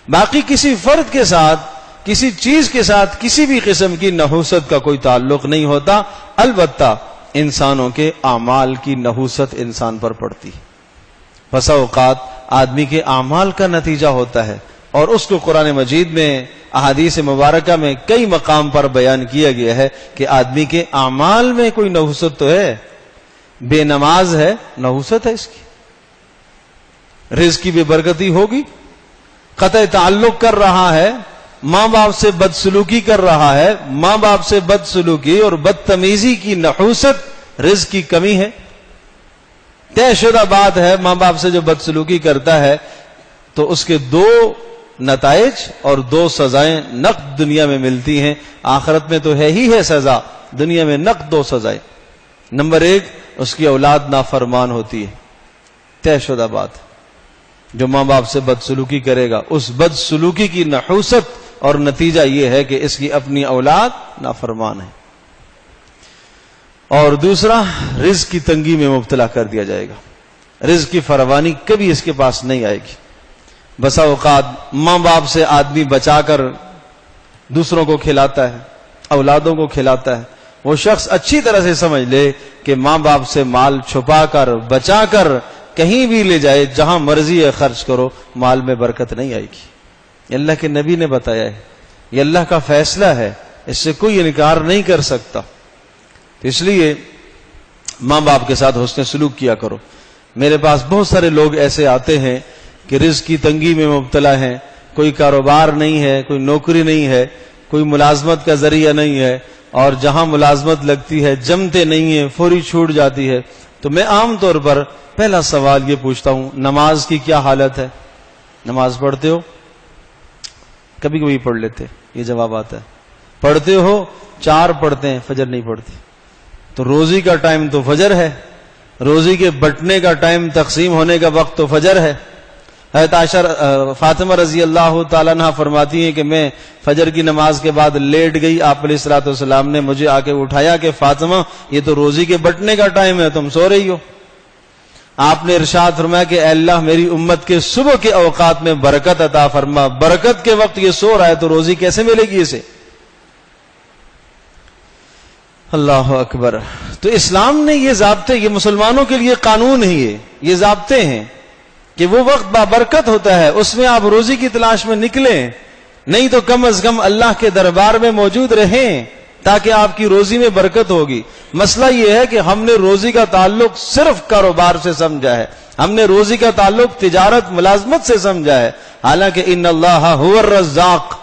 باقی کسی فرد کے ساتھ، کسی چیز کے ساتھ کسی بھی قسم کی نحوست کا کوئی تعلق نہیں ہوتا، البتہ انسانوں کے اعمال کی نحوست انسان پر پڑتی ہے۔ بسا اوقات آدمی کے اعمال کا نتیجہ ہوتا ہے، اور اس کو قرآن مجید میں، احادیث مبارکہ میں کئی مقام پر بیان کیا گیا ہے کہ آدمی کے اعمال میں کوئی نحوست تو ہے۔ بے نماز ہے، نحوست ہے اس کی، رزق کی بے برکتی ہوگی۔ قطع تعلق کر رہا ہے، ماں باپ سے بدسلوکی کر رہا ہے، ماں باپ سے بدسلوکی اور بدتمیزی کی نحوست رزق کی کمی ہے۔ طے شدہ بات ہے، ماں باپ سے جو بدسلوکی کرتا ہے تو اس کے دو نتائج اور دو سزائیں نقد دنیا میں ملتی ہیں، آخرت میں تو ہے ہی ہے سزا، دنیا میں نقد دو سزائیں۔ نمبر ایک، اس کی اولاد نافرمان ہوتی ہے، طے شدہ بات۔ جو ماں باپ سے بدسلوکی کرے گا اس بدسلوکی کی نحوست اور نتیجہ یہ ہے کہ اس کی اپنی اولاد نافرمان ہے۔ اور دوسرا، رزق کی تنگی میں مبتلا کر دیا جائے گا، رزق کی فراوانی کبھی اس کے پاس نہیں آئے گی۔ بسا اوقات ماں باپ سے آدمی بچا کر دوسروں کو کھلاتا ہے، اولادوں کو کھلاتا ہے۔ وہ شخص اچھی طرح سے سمجھ لے کہ ماں باپ سے مال چھپا کر، بچا کر کہیں بھی لے جائے، جہاں مرضی ہے خرچ کرو، مال میں برکت نہیں آئے گی۔ یہ اللہ کے نبی نے بتایا ہے، یہ اللہ کا فیصلہ ہے، اس سے کوئی انکار نہیں کر سکتا۔ تو اس لیے ماں باپ کے ساتھ حسن سلوک کیا کرو۔ میرے پاس بہت سارے لوگ ایسے آتے ہیں کہ رزق کی تنگی میں مبتلا ہیں، کوئی کاروبار نہیں ہے، کوئی نوکری نہیں ہے، کوئی ملازمت کا ذریعہ نہیں ہے، اور جہاں ملازمت لگتی ہے جمتے نہیں ہیں، فوری چھوٹ جاتی ہے۔ تو میں عام طور پر پہلا سوال یہ پوچھتا ہوں، نماز کی کیا حالت ہے؟ نماز پڑھتے ہو؟ کبھی کبھی پڑھ لیتے، یہ جواب آتا ہے۔ پڑھتے ہو؟ 4 پڑھتے ہیں، فجر نہیں پڑھتے۔ تو روزی کا ٹائم تو فجر ہے، روزی کے بٹنے کا ٹائم، تقسیم ہونے کا وقت تو فجر ہے۔ حضرت عائشہ فاطمہ رضی اللہ تعالیٰ عنہ فرماتی ہیں کہ میں فجر کی نماز کے بعد لیٹ گئی، آپ علیہ الصلوۃ والسلام نے مجھے آ کے اٹھایا کہ فاطمہ یہ تو روزی کے بٹنے کا ٹائم ہے، تم سو رہی ہو۔ آپ نے ارشاد فرمایا کہ اے اللہ میری امت کے صبح کے اوقات میں برکت عطا فرما، برکت کے وقت یہ سو رہا ہے تو روزی کیسے ملے گی اسے؟ اللہ اکبر۔ تو اسلام نے یہ ضابطے، یہ مسلمانوں کے لیے قانون ہی ہے، یہ ضابطے ہیں کہ وہ وقت بابرکت ہوتا ہے، اس میں آپ روزی کی تلاش میں نکلیں، نہیں تو کم از کم اللہ کے دربار میں موجود رہیں تاکہ آپ کی روزی میں برکت ہوگی۔ مسئلہ یہ ہے کہ ہم نے روزی کا تعلق صرف کاروبار سے سمجھا ہے، ہم نے روزی کا تعلق تجارت ملازمت سے سمجھا ہے، حالانکہ ان اللہ هو الرزاق،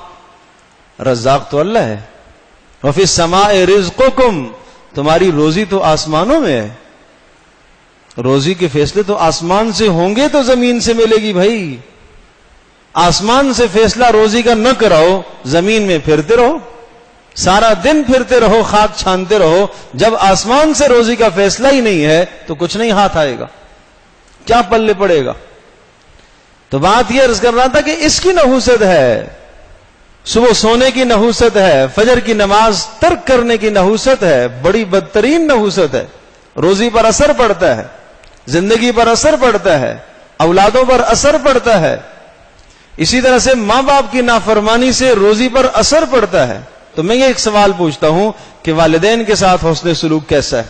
رزاق تو اللہ ہے۔ وفی السماء رزقکم، تمہاری روزی تو آسمانوں میں ہے، روزی کے فیصلے تو آسمان سے ہوں گے تو زمین سے ملے گی بھائی۔ آسمان سے فیصلہ روزی کا نہ کراؤ، زمین میں پھرتے رہو، سارا دن پھرتے رہو، خاک چھانتے رہو، جب آسمان سے روزی کا فیصلہ ہی نہیں ہے تو کچھ نہیں ہاتھ آئے گا، کیا پلے پڑے گا؟ تو بات یہ عرض کر رہا تھا کہ اس کی نحوست ہے، صبح سونے کی نحوست ہے، فجر کی نماز ترک کرنے کی نحوست ہے، بڑی بدترین نحوست ہے۔ روزی پر اثر پڑتا ہے، زندگی پر اثر پڑتا ہے، اولادوں پر اثر پڑتا ہے، اسی طرح سے ماں باپ کی نافرمانی سے روزی پر اثر پڑتا ہے۔ تو میں یہ ایک سوال پوچھتا ہوں کہ والدین کے ساتھ حسن سلوک کیسا ہے؟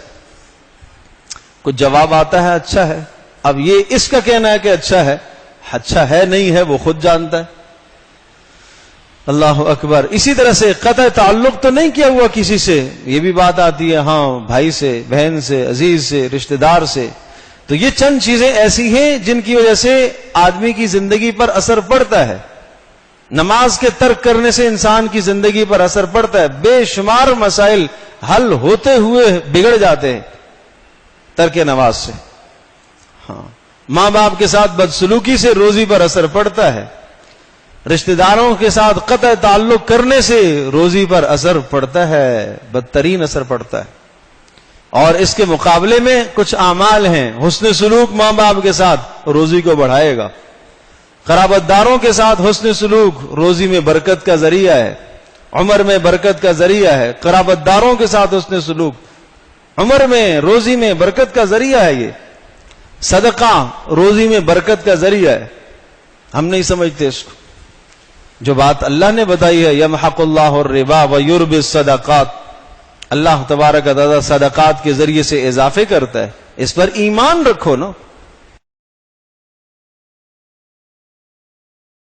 کچھ جواب آتا ہے اچھا ہے۔ اب یہ اس کا کہنا ہے کہ اچھا ہے نہیں ہے وہ خود جانتا ہے۔ اللہ اکبر۔ اسی طرح سے قطع تعلق تو نہیں کیا ہوا کسی سے، یہ بھی بات آتی ہے، ہاں بھائی سے، بہن سے، عزیز سے، رشتہ دار سے۔ تو یہ چند چیزیں ایسی ہیں جن کی وجہ سے آدمی کی زندگی پر اثر پڑتا ہے۔ نماز کے ترک کرنے سے انسان کی زندگی پر اثر پڑتا ہے، بے شمار مسائل حل ہوتے ہوئے بگڑ جاتے ہیں ترک نماز سے۔ ہاں، ماں باپ کے ساتھ بدسلوکی سے روزی پر اثر پڑتا ہے، رشتہ داروں کے ساتھ قطع تعلق کرنے سے روزی پر اثر پڑتا ہے، بدترین اثر پڑتا ہے۔ اور اس کے مقابلے میں کچھ اعمال ہیں، حسن سلوک ماں باپ کے ساتھ روزی کو بڑھائے گا، قرابت داروں کے ساتھ حسن سلوک روزی میں برکت کا ذریعہ ہے، عمر میں برکت کا ذریعہ ہے۔ قرابت داروں کے ساتھ حسن سلوک عمر میں، روزی میں برکت کا ذریعہ ہے۔ یہ صدقہ روزی میں برکت کا ذریعہ ہے، ہم نہیں سمجھتے اس کو۔ جو بات اللہ نے بتائی ہے یمحق اللہ الربا ویربی الصدقات، اللہ تبارک و تعالی صدقات کے ذریعے سے اضافے کرتا ہے، اس پر ایمان رکھو نا.